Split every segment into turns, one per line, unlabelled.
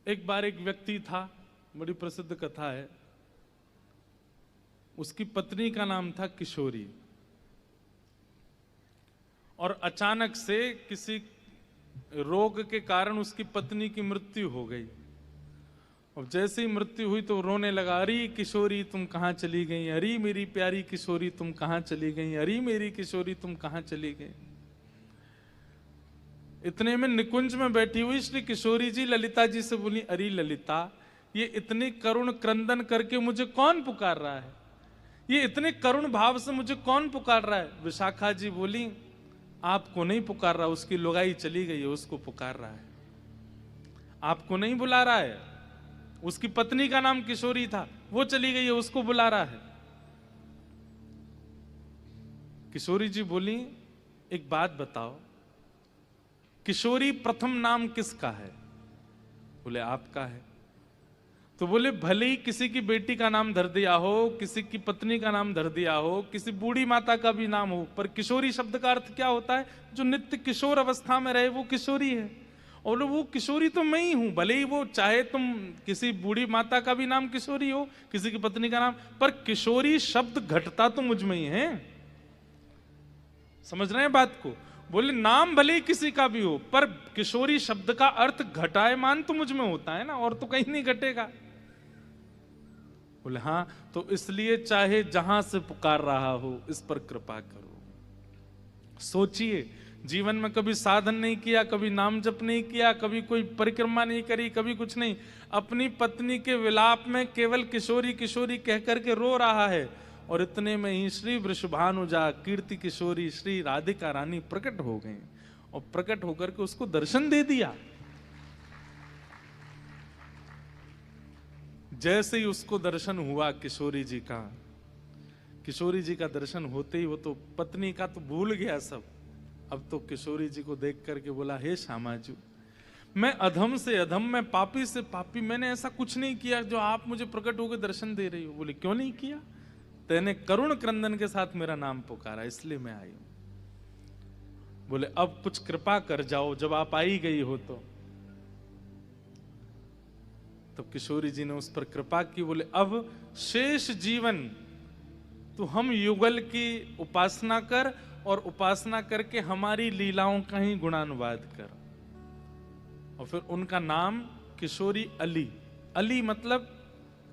एक बार एक व्यक्ति था, बड़ी प्रसिद्ध कथा है। उसकी पत्नी का नाम था किशोरी, और अचानक से किसी रोग के कारण उसकी पत्नी की मृत्यु हो गई। और जैसे ही मृत्यु हुई तो रोने लगा, अरे किशोरी तुम कहां चली गई, अरे मेरी प्यारी किशोरी तुम कहां चली गई, अरे मेरी किशोरी तुम कहां चली गई। इतने में निकुंज में बैठी हुई श्री किशोरी जी ललिता जी से बोली, अरे ललिता, ये इतने करुण क्रंदन करके मुझे कौन पुकार रहा है, ये इतने करुण भाव से मुझे कौन पुकार रहा है। विशाखा जी बोली, आपको नहीं पुकार रहा, उसकी लुगाई चली गई है, उसको पुकार रहा है, आपको नहीं बुला रहा है। उसकी पत्नी का नाम किशोरी था, वो चली गई है, उसको बुला रहा है। किशोरी जी बोली, एक बात बताओ, किशोरी प्रथम नाम किसका है? बोले आपका है। तो बोले भले ही किसी की बेटी का नाम धर दिया हो, किसी की पत्नी का नाम धर दिया हो, किसी बूढ़ी माता का भी नाम हो, पर किशोरी शब्द का अर्थ क्या होता है? जो नित्य किशोर अवस्था में रहे वो किशोरी है। और वो किशोरी तो मैं ही हूं, भले ही वो चाहे तुम किसी बूढ़ी माता का भी नाम किशोरी हो, किसी की पत्नी का नाम, पर किशोरी शब्द घटता तो मुझ में ही है। समझ रहे हैं बात को? बोले नाम भले ही किसी का भी हो, पर किशोरी शब्द का अर्थ घटायमान तो मुझ में होता है ना, और तो कहीं नहीं घटेगा। बोले हाँ, तो इसलिए चाहे जहां से पुकार रहा हो, इस पर कृपा करो। सोचिए, जीवन में कभी साधन नहीं किया, कभी नाम जप नहीं किया, कभी कोई परिक्रमा नहीं करी, कभी कुछ नहीं, अपनी पत्नी के विलाप में केवल किशोरी किशोरी कह करके रो रहा है। और इतने में ही श्री वृषभानुजा कीर्ति किशोरी श्री राधिका रानी प्रकट हो गई, और प्रकट होकर के उसको दर्शन दे दिया। जैसे ही उसको दर्शन हुआ किशोरी जी का दर्शन होते ही वो तो पत्नी का तो भूल गया सब। अब तो किशोरी जी को देख करके बोला, हे श्यामाजू, मैं अधम से अधम, मैं पापी से पापी, मैंने ऐसा कुछ नहीं किया जो आप मुझे प्रकट होकर दर्शन दे रही हो। बोले क्यों नहीं किया? तेने करुण क्रंदन के साथ मेरा नाम पुकारा, इसलिए मैं आई हूं। बोले अब कुछ कृपा कर जाओ, जब आप आई गई हो तो किशोरी जी ने उस पर कृपा की। बोले अब शेष जीवन तू हम युगल की उपासना कर, और उपासना करके हमारी लीलाओं का ही गुणानुवाद कर। और फिर उनका नाम किशोरी अली, अली मतलब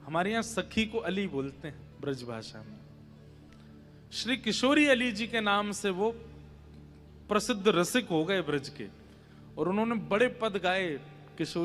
हमारे यहां सखी को अली बोलते हैं ब्रज भाषा में। श्री किशोरी अली जी के नाम से वो प्रसिद्ध रसिक हो गए ब्रज के, और उन्होंने बड़े पद गाए किशोरी